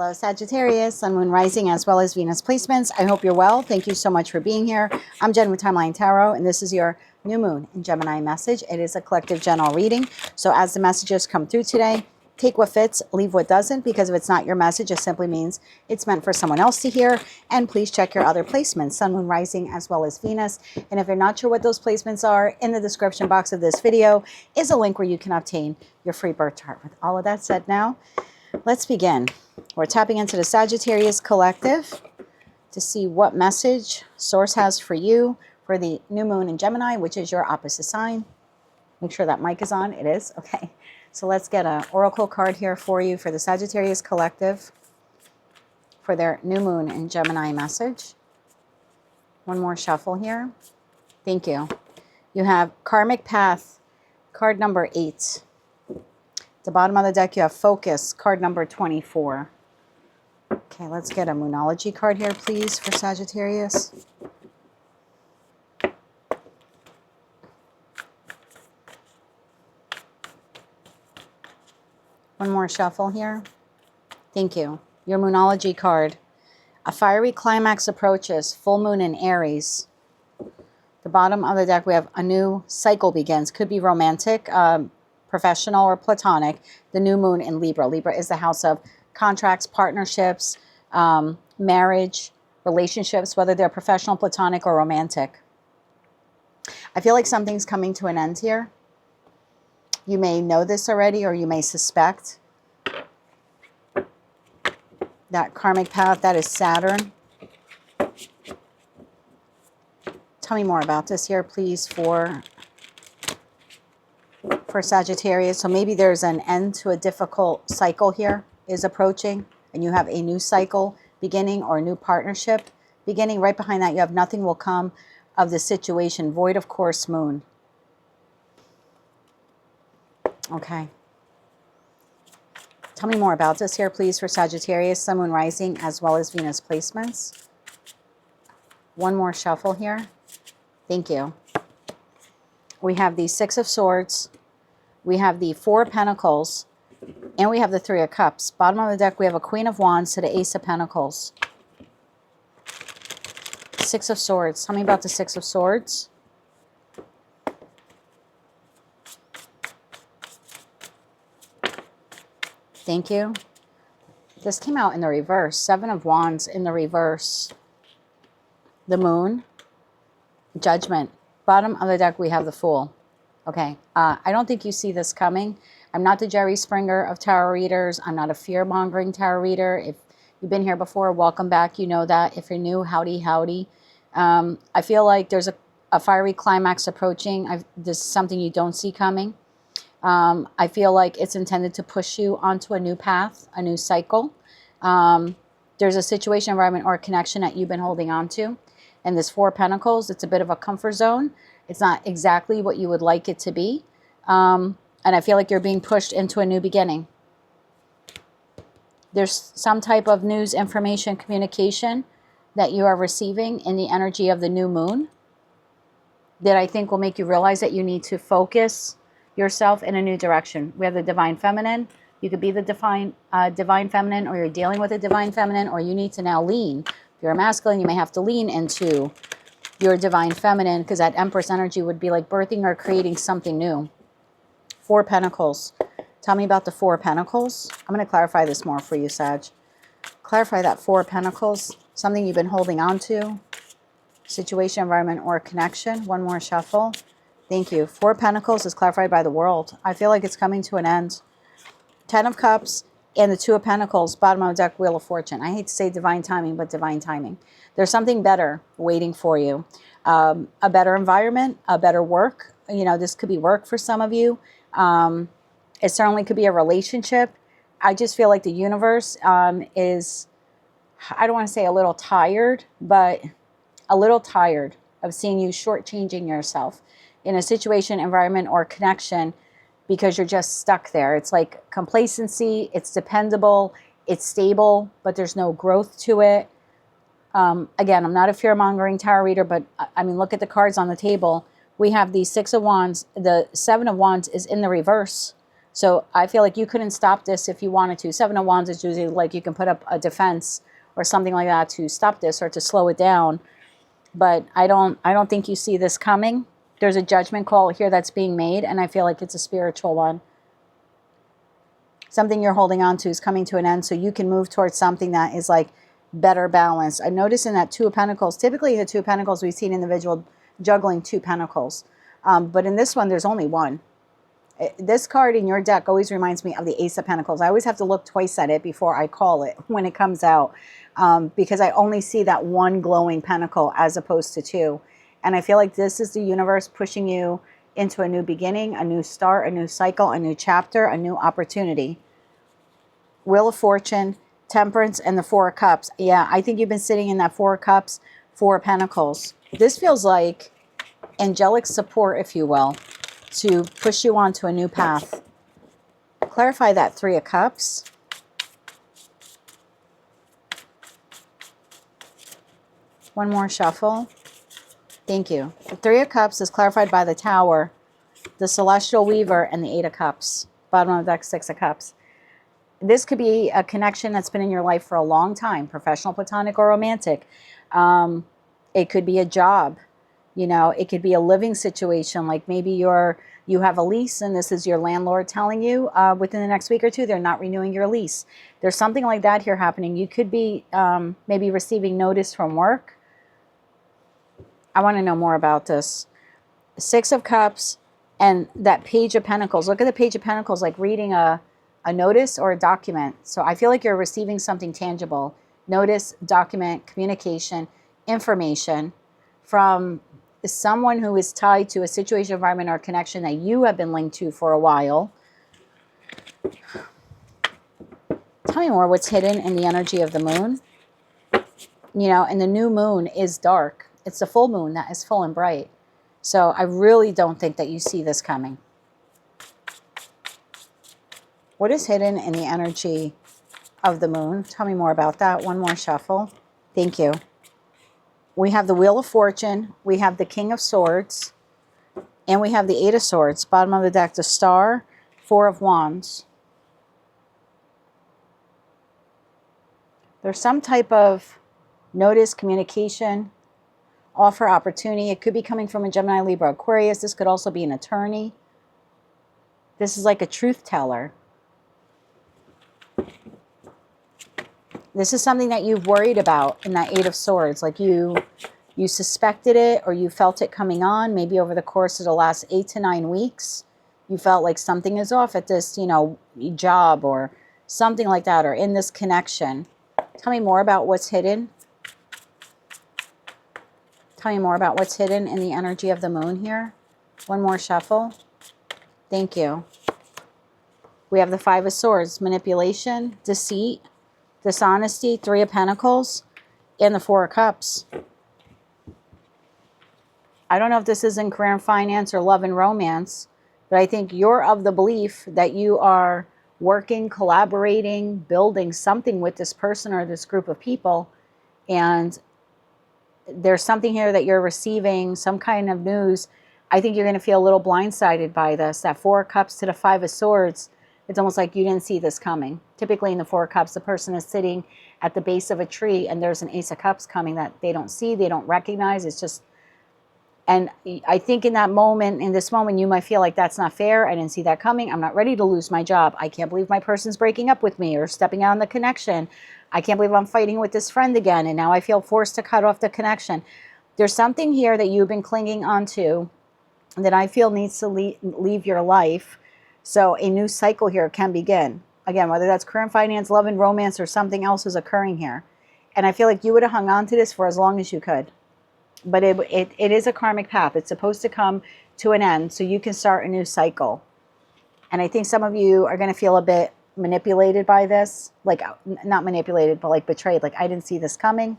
Hello, Sagittarius, Sun, Moon, Rising, as well as Venus placements. I hope you're well. Thank you so much for being here. I'm Jen with Timeline Tarot, and this is your new moon in Gemini message. It is a collective general reading. So as the messages come through today, take what fits, leave what doesn't, because if it's not your message, it simply means it's meant for someone else to hear. And please check your other placements, Sun, Moon, Rising, as well as Venus. And if you're not sure what those placements are, in the description box of this video is a link where you can obtain your free birth chart. With all of that said now, let's begin. We're tapping into the Sagittarius collective to see what message Source has for you for the new moon in Gemini, which is your opposite sign. Make sure that mic is on. It is. Okay. So let's get an oracle card here for you for the Sagittarius collective for their new moon in Gemini message. One more shuffle here. Thank you. You have Karmic Path, card number 8. At the bottom of the deck, you have Focus, card number 24. Okay, let's get a Moonology card here, please, for Sagittarius. One more shuffle here. Thank you. Your Moonology card. A fiery climax approaches, full moon in Aries. The bottom of the deck, we have a new cycle begins. Could be romantic, professional, or platonic. The new moon in Libra. Libra is the house of contracts, partnerships, marriage, relationships, whether they're professional, platonic, or romantic. I feel like something's coming to an end here. You may know this already, or you may suspect. That Karmic Path, that is Saturn. Tell me more about this here, please, for Sagittarius. So maybe there's an end to a difficult cycle here is approaching, and you have a new cycle beginning or a new partnership beginning. Right behind that, you have nothing will come of the situation. Void of course, moon. Okay. Tell me more about this here, please, for Sagittarius, Sun, Moon, Rising, as well as Venus placements. One more shuffle here. Thank you. We have the Six of Swords. We have the Four of Pentacles. And we have the Three of Cups. Bottom of the deck, we have a Queen of Wands to the Ace of Pentacles. Six of Swords. Tell me about the Six of Swords. Thank you. This came out in the reverse. Seven of Wands in the reverse. The Moon. Judgment. Bottom of the deck, we have the Fool. Okay. I don't think you see this coming. I'm not the Jerry Springer of tarot readers. I'm not a fear-mongering tarot reader. If you've been here before, welcome back. You know that. If you're new, howdy, howdy. I feel like there's a fiery climax approaching. This is something you don't see coming. I feel like it's intended to push you onto a new path, a new cycle. There's a situation, environment, or a connection that you've been holding on to. And this Four of Pentacles, it's a bit of a comfort zone. It's not exactly what you would like it to be. And I feel like you're being pushed into a new beginning. There's some type of news, information, communication that you are receiving in the energy of the new moon that I think will make you realize that you need to focus yourself in a new direction. We have the Divine Feminine. You could be the Divine Feminine, or you're dealing with a Divine Feminine, or you need to now lean. If you're a masculine, you may have to lean into your Divine Feminine, because that Empress energy would be like birthing or creating something new. Four of Pentacles. Tell me about the Four of Pentacles. I'm going to clarify this more for you, Sag. Clarify that Four of Pentacles. Something you've been holding on to. Situation, environment, or connection. One more shuffle. Thank you. Four of Pentacles is clarified by the World. I feel like it's coming to an end. Ten of Cups and the Two of Pentacles. Bottom of the deck, Wheel of Fortune. I hate to say divine timing, but divine timing. There's something better waiting for you. A better environment, a better work. You know, this could be work for some of you. It certainly could be a relationship. I just feel like the universe is, I don't want to say a little tired, but a little tired of seeing you shortchanging yourself in a situation, environment, or connection because you're just stuck there. It's like complacency, it's dependable, it's stable, but there's no growth to it. Again, I'm not a fear-mongering tarot reader, but I mean, look at the cards on the table. We have the Six of Wands. The Seven of Wands is in the reverse. So I feel like you couldn't stop this if you wanted to. Seven of Wands is usually like you can put up a defense or something like that to stop this or to slow it down. But I don't think you see this coming. There's a judgment call here that's being made, and I feel like it's a spiritual one. Something you're holding on to is coming to an end, so you can move towards something that is like better balanced. I notice in that Two of Pentacles, typically the Two of Pentacles, we've seen an individual juggling two pentacles. But in this one, there's only one. This card in your deck always reminds me of the Ace of Pentacles. I always have to look twice at it before I call it when it comes out, because I only see that one glowing pentacle as opposed to two. And I feel like this is the universe pushing you into a new beginning, a new start, a new cycle, a new chapter, a new opportunity. Wheel of Fortune, Temperance, and the Four of Cups. Yeah, I think you've been sitting in that Four of Cups, Four of Pentacles. This feels like angelic support, if you will, to push you onto a new path. Clarify that Three of Cups. One more shuffle. Thank you. The Three of Cups is clarified by the Tower, the Celestial Weaver, and the Eight of Cups. Bottom of the deck, Six of Cups. This could be a connection that's been in your life for a long time, professional, platonic, or romantic. It could be a job. You know, it could be a living situation, like maybe you have a lease and this is your landlord telling you within the next week or two they're not renewing your lease. There's something like that here happening. You could be maybe receiving notice from work. I want to know more about this. Six of Cups and that Page of Pentacles. Look at the Page of Pentacles like reading a notice or a document. So I feel like you're receiving something tangible. Notice, document, communication, information from someone who is tied to a situation, environment, or connection that you have been linked to for a while. Tell me more. What's hidden in the energy of the moon? You know, and the new moon is dark. It's the full moon that is full and bright. So I really don't think that you see this coming. What is hidden in the energy of the moon? Tell me more about that. One more shuffle. Thank you. We have the Wheel of Fortune, we have the King of Swords, and we have the Eight of Swords. Bottom of the deck, the Star, Four of Wands. There's some type of notice, communication, offer, opportunity. It could be coming from a Gemini, Libra, Aquarius. This could also be an attorney. This is like a truth teller. This is something that you've worried about in that Eight of Swords. Like you suspected it or you felt it coming on. Maybe over the course of the last 8 to 9 weeks, you felt like something is off at this, you know, job or something like that, or in this connection. Tell me more about what's hidden. Tell me more about what's hidden in the energy of the moon here. One more shuffle. Thank you. We have the Five of Swords, manipulation, deceit, dishonesty, Three of Pentacles, and the Four of Cups. I don't know if this is in career and finance or love and romance, but I think you're of the belief that you are working, collaborating, building something with this person or this group of people, and there's something here that you're receiving, some kind of news. I think you're going to feel a little blindsided by this. That Four of Cups to the Five of Swords, it's almost like you didn't see this coming. Typically in the Four of Cups, the person is sitting at the base of a tree and there's an Ace of Cups coming that they don't see, they don't recognize. It's just, and I think in that moment, in this moment, you might feel like that's not fair. I didn't see that coming. I'm not ready to lose my job. I can't believe my person's breaking up with me or stepping out on the connection. I can't believe I'm fighting with this friend again, and now I feel forced to cut off the connection. There's something here that you've been clinging onto that I feel needs to leave your life, so a new cycle here can begin. Again, whether that's career and finance, love and romance, or something else is occurring here. And I feel like you would have hung on to this for as long as you could. But it is a karmic path. It's supposed to come to an end so you can start a new cycle. And I think some of you are going to feel a bit manipulated by this. Like, not manipulated, but like betrayed. Like, I didn't see this coming.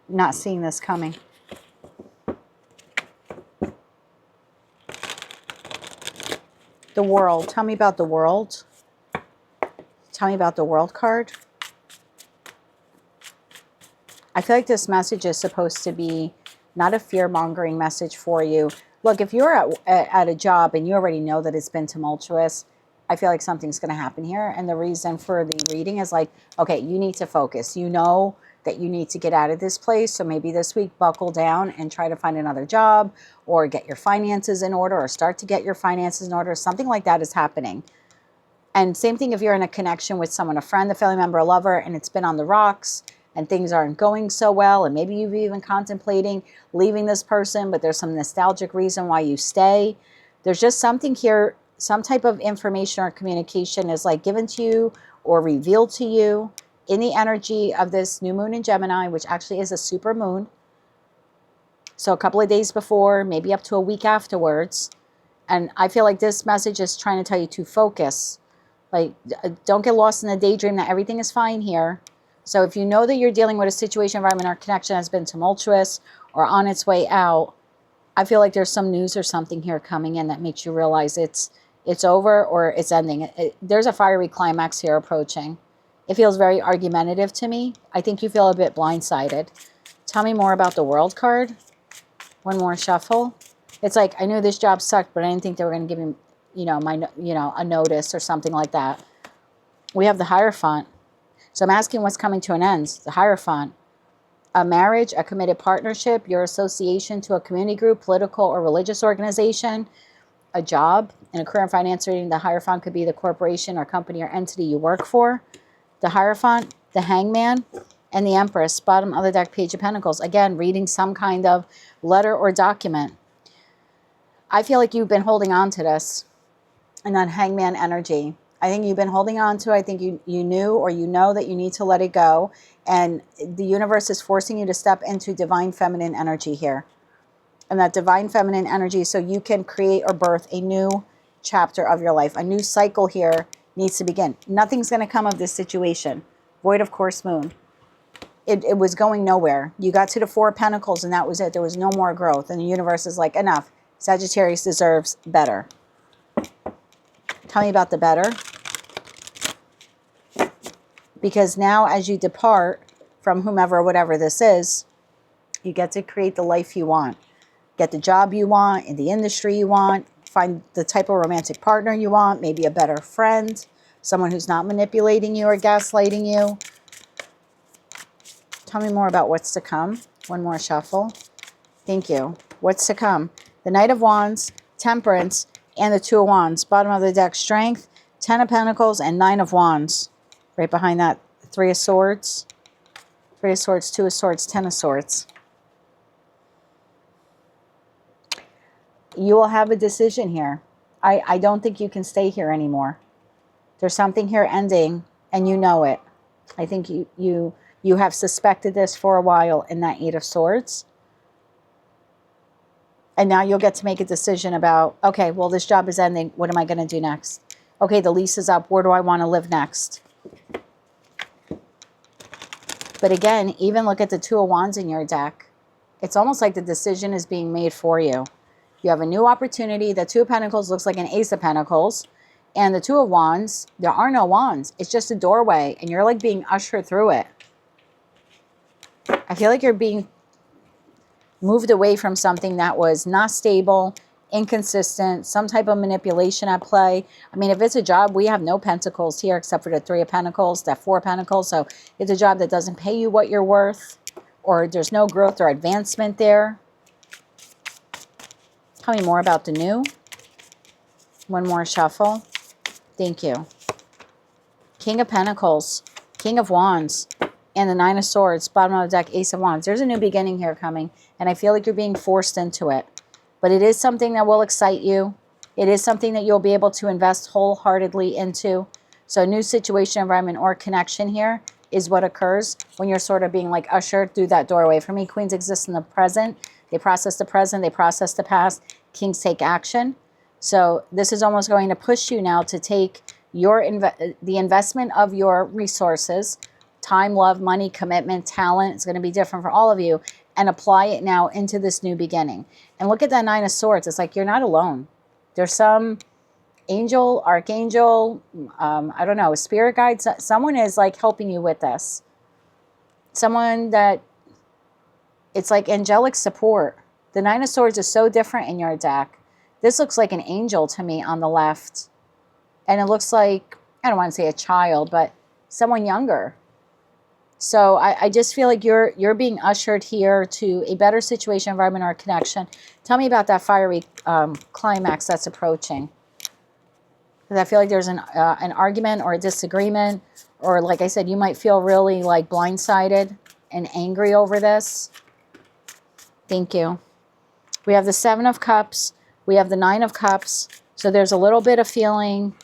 Not seeing this coming. The World. Tell me about the World. Tell me about the World card. I feel like this message is supposed to be not a fear-mongering message for you, Look, if you're at a job and you already know that it's been tumultuous, I feel like something's going to happen here. And the reason for the reading is like, okay, you need to focus. You know that you need to get out of this place. So maybe this week, buckle down and try to find another job or get your finances in order or start to get your finances in order. Something like that is happening. And same thing if you're in a connection with someone, a friend, a family member, a lover, and it's been on the rocks and things aren't going so well. And maybe you've even contemplating leaving this person, but there's some nostalgic reason why you stay. There's just something here, some type of information or communication is like given to you or revealed to you in the energy of this new moon in Gemini, which actually is a super moon. So a couple of days before, maybe up to a week afterwards. And I feel like this message is trying to tell you to focus. Like, don't get lost in the daydream that everything is fine here. So if you know that you're dealing with a situation, environment, or connection has been tumultuous or on its way out, I feel like there's some news or something here coming in that makes you realize it's over or it's ending. There's a fiery climax here approaching. It feels very argumentative to me. I think you feel a bit blindsided. Tell me more about the World card. One more shuffle. It's like, I knew this job sucked, but I didn't think they were going to give me, a notice or something like that. We have the Hierophant. So I'm asking what's coming to an end. The Hierophant. A marriage, a committed partnership, your association to a community group, political or religious organization, a job, in a career and finance reading. The Hierophant could be the corporation or company or entity you work for. The Hierophant, the Hangman, and the Empress. Bottom of the deck, Page of Pentacles. Again, reading some kind of letter or document. I feel like you've been holding on to this and that Hangman energy. I think you've been holding on to it. I think you knew or you know that you need to let it go. And the universe is forcing you to step into divine feminine energy here. And that divine feminine energy so you can create or birth a new chapter of your life. A new cycle here needs to begin. Nothing's going to come of this situation. Void of course moon. It was going nowhere. You got to the Four of Pentacles and that was it. There was no more growth. And the universe is like, enough. Sagittarius deserves better. Tell me about the better. Because now as you depart from whomever, whatever this is, you get to create the life you want. Get the job you want, in the industry you want, find the type of romantic partner you want, maybe a better friend, someone who's not manipulating you or gaslighting you. Tell me more about what's to come. One more shuffle. Thank you. What's to come? The Knight of Wands, Temperance, and the Two of Wands. Bottom of the deck, Strength, Ten of Pentacles, and Nine of Wands. Right behind that, Three of Swords. Three of Swords, Two of Swords, Ten of Swords. You will have a decision here. I don't think you can stay here anymore. There's something here ending, and you know it. I think you have suspected this for a while in that Eight of Swords. And now you'll get to make a decision about, okay, well, this job is ending. What am I going to do next? Okay, the lease is up. Where do I want to live next? But again, even look at the Two of Wands in your deck. It's almost like the decision is being made for you. You have a new opportunity. The Two of Pentacles looks like an Ace of Pentacles. And the Two of Wands, there are no wands. It's just a doorway. And you're like being ushered through it. I feel like you're being moved away from something that was not stable, inconsistent, some type of manipulation at play. I mean, if it's a job, we have no pentacles here except for the Three of Pentacles, that Four of Pentacles. So it's a job that doesn't pay you what you're worth, or there's no growth or advancement there. Tell me more about the new. One more shuffle. Thank you. King of Pentacles, King of Wands, and the Nine of Swords. Bottom of the deck, Ace of Wands. There's a new beginning here coming, and I feel like you're being forced into it. But it is something that will excite you. It is something that you'll be able to invest wholeheartedly into. So a new situation, environment, or connection here is what occurs when you're sort of being like ushered through that doorway. For me, Queens exist in the present. They process the present. They process the past. Kings take action. So this is almost going to push you now to take your the investment of your resources, time, love, money, commitment, talent. It's going to be different for all of you, and apply it now into this new beginning. And look at that Nine of Swords. It's like you're not alone. There's some angel, archangel, I don't know, spirit guide. Someone is like helping you with this. Someone that, it's like angelic support. The Nine of Swords is so different in your deck. This looks like an angel to me on the left. And it looks like, I don't want to say a child, but someone younger. So I just feel like you're being ushered here to a better situation, environment, or connection. Tell me about that fiery climax that's approaching. Because I feel like there's an argument or a disagreement, or like I said, you might feel really like blindsided and angry over this. Thank you. We have the Seven of Cups. We have the Nine of Cups. So there's a little bit of feeling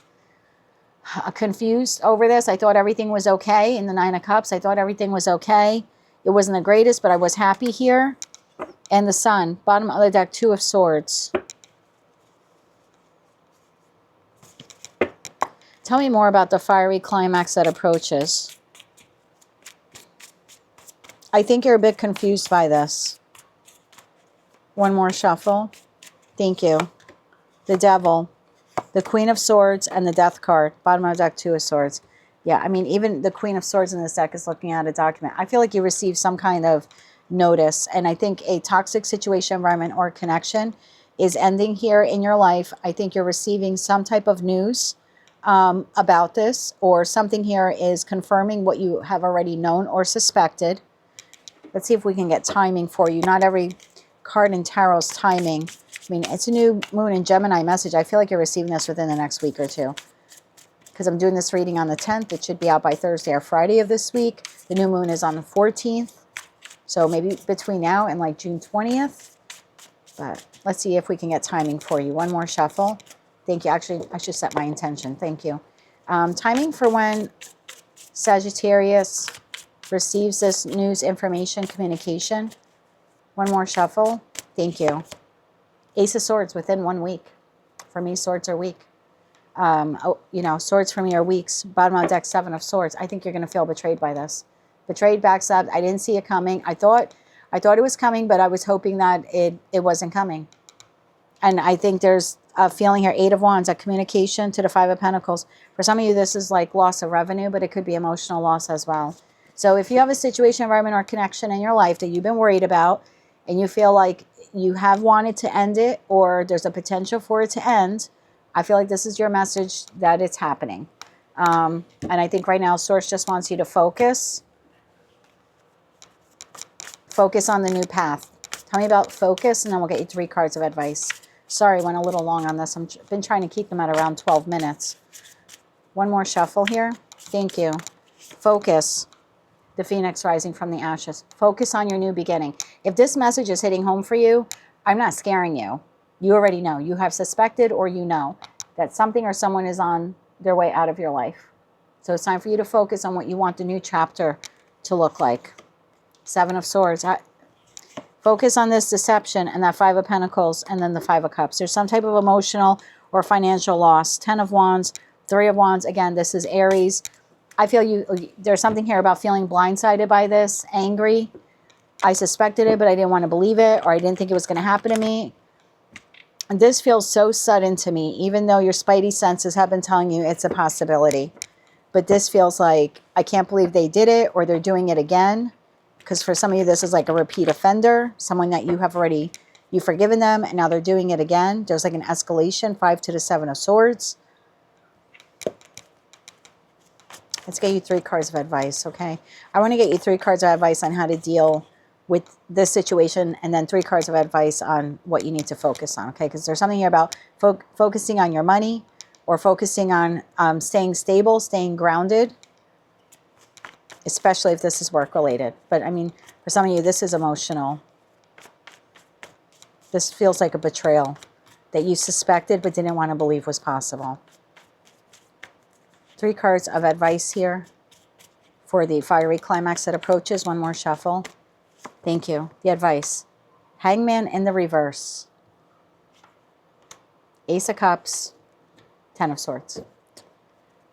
confused over this. I thought everything was okay in the Nine of Cups. I thought everything was okay. It wasn't the greatest, but I was happy here. And the Sun, bottom of the deck, Two of Swords. Tell me more about the fiery climax that approaches. I think you're a bit confused by this. One more shuffle. Thank you. The Devil, the Queen of Swords, and the Death card. Bottom of the deck, Two of Swords. Yeah, I mean, even the Queen of Swords in this deck is looking at a document. I feel like you received some kind of notice, and I think a toxic situation, environment, or connection is ending here in your life. I think you're receiving some type of news about this, or something here is confirming what you have already known or suspected. Let's see if we can get timing for you. Not every card in tarot's timing. I mean, it's a new moon in Gemini message. I feel like you're receiving this within the next week or two, because I'm doing this reading on the 10th. It should be out by Thursday or Friday of this week. The new moon is on the 14th. So maybe between now and like June 20th. But let's see if we can get timing for you. One more shuffle. Thank you. Actually, I should set my intention. Thank you. Timing for when Sagittarius receives this news, information, communication. One more shuffle. Thank you. Ace of Swords within 1 week. For me, swords are weak. You know, swords for me are weeks. Bottom of the deck, Seven of Swords. I think you're going to feel betrayed by this. Betrayed, backstabbed. I didn't see it coming. I thought it was coming, but I was hoping that it wasn't coming. And I think there's a feeling here, Eight of Wands, a communication to the Five of Pentacles. For some of you, this is like loss of revenue, but it could be emotional loss as well. So if you have a situation, environment, or connection in your life that you've been worried about, and you feel like you have wanted to end it, or there's a potential for it to end, I feel like this is your message that it's happening. And I think right now, Source just wants you to focus. Focus on the new path. Tell me about focus, and then we'll get you 3 cards of advice. Sorry, went a little long on this. I've been trying to keep them at around 12 minutes. One more shuffle here. Thank you. Focus. The Phoenix rising from the ashes. Focus on your new beginning. If this message is hitting home for you, I'm not scaring you. You already know. You have suspected, or you know that something or someone is on their way out of your life. So it's time for you to focus on what you want the new chapter to look like. Seven of Swords. Focus on this deception and that Five of Pentacles, and then the Five of Cups. There's some type of emotional or financial loss. 10 of Wands, 3 of Wands. Again, this is Aries. I feel there's something here about feeling blindsided by this, angry. I suspected it, but I didn't want to believe it, or I didn't think it was going to happen to me. And this feels so sudden to me, even though your spidey senses have been telling you it's a possibility. But this feels like, I can't believe they did it, or they're doing it again. Because for some of you, this is like a repeat offender, someone that you have already, you've forgiven them, and now they're doing it again. There's like an escalation, 5 to the 7 of Swords. Let's get you 3 cards of advice, okay? I want to get you 3 cards of advice on how to deal with this situation, and then 3 cards of advice on what you need to focus on, okay? Because there's something here about focusing on your money, or focusing on staying stable, staying grounded, especially if this is work-related. But, I mean, for some of you, this is emotional. This feels like a betrayal that you suspected but didn't want to believe was possible. 3 cards of advice here for the fiery climax that approaches. One more shuffle. Thank you. The advice. Hangman in the reverse. Ace of Cups. 10 of Swords.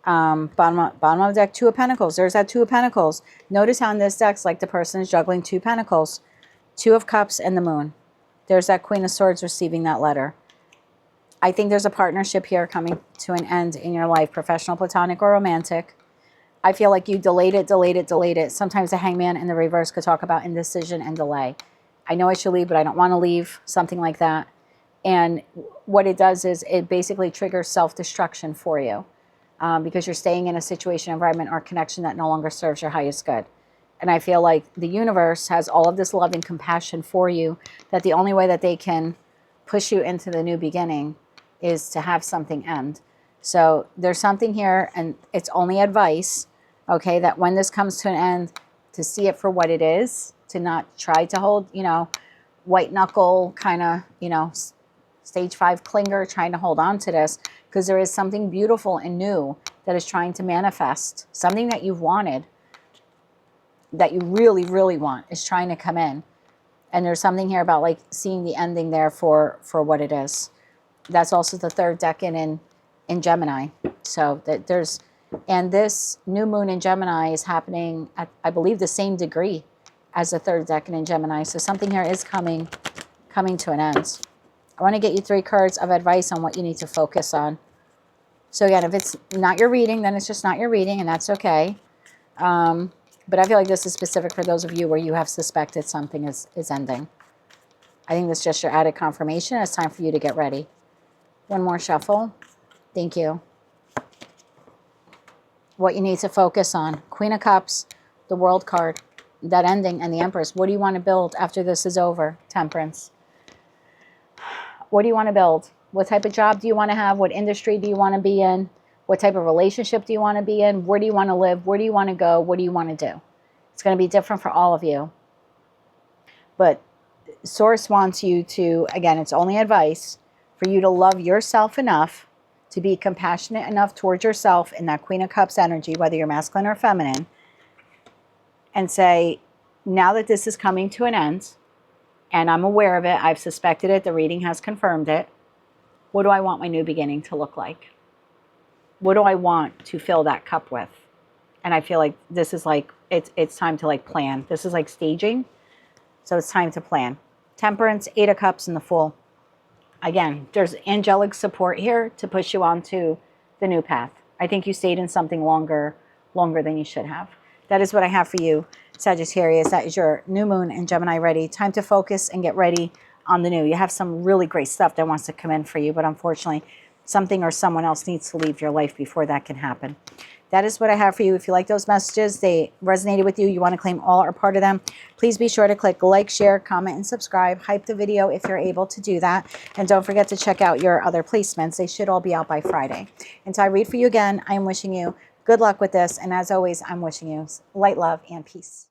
Bottom of the deck, 2 of Pentacles. There's that 2 of Pentacles. Notice how in this deck's like the person is juggling 2 Pentacles. 2 of Cups and the Moon. There's that Queen of Swords receiving that letter. I think there's a partnership here coming to an end in your life, professional, platonic, or romantic. I feel like you delayed it. Sometimes the Hangman in the reverse could talk about indecision and delay. I know I should leave, but I don't want to leave, something like that. And what it does is it basically triggers self-destruction for you, because you're staying in a situation, environment, or connection that no longer serves your highest good. And I feel like the universe has all of this love and compassion for you, that the only way that they can push you into the new beginning is to have something end. So there's something here, and it's only advice, okay, that when this comes to an end, to see it for what it is, to not try to hold, white knuckle kind of, stage 5 clinger, trying to hold on to this, because there is something beautiful and new that is trying to manifest. Something that you've wanted, that you really, really want, is trying to come in. And there's something here about like seeing the ending there for what it is. That's also the third decan in Gemini. So that and this new moon in Gemini is happening at, I believe, the same degree as the third decan in Gemini. So something here is coming to an end. I want to get you 3 cards of advice on what you need to focus on. So again, if it's not your reading, then it's just not your reading, and that's okay. But I feel like this is specific for those of you where you have suspected something is ending. I think this is just your added confirmation. It's time for you to get ready. One more shuffle. Thank you. What you need to focus on. Queen of Cups, the World card, that ending, and the Empress. What do you want to build after this is over? Temperance. What do you want to build? What type of job do you want to have? What industry do you want to be in? What type of relationship do you want to be in? Where do you want to live? Where do you want to go? What do you want to do? It's going to be different for all of you. But Source wants you to, again, it's only advice, for you to love yourself enough, to be compassionate enough towards yourself in that Queen of Cups energy, whether you're masculine or feminine, and say, now that this is coming to an end, and I'm aware of it, I've suspected it, the reading has confirmed it, what do I want my new beginning to look like? What do I want to fill that cup with? And I feel like this is like, it's time to like plan. This is like staging. So it's time to plan. Temperance, 8 of Cups, and the Fool. Again, there's angelic support here to push you onto the new path. I think you stayed in something longer than you should have. That is what I have for you, Sagittarius. That is your new moon in Gemini ready. Time to focus and get ready on the new. You have some really great stuff that wants to come in for you, but unfortunately, something or someone else needs to leave your life before that can happen. That is what I have for you. If you like those messages, they resonated with you, you want to claim all or part of them, please be sure to click like, share, comment, and subscribe. Hype the video if you're able to do that. And don't forget to check out your other placements. They should all be out by Friday. Until I read for you again, I am wishing you good luck with this. And as always, I'm wishing you light, love, and peace.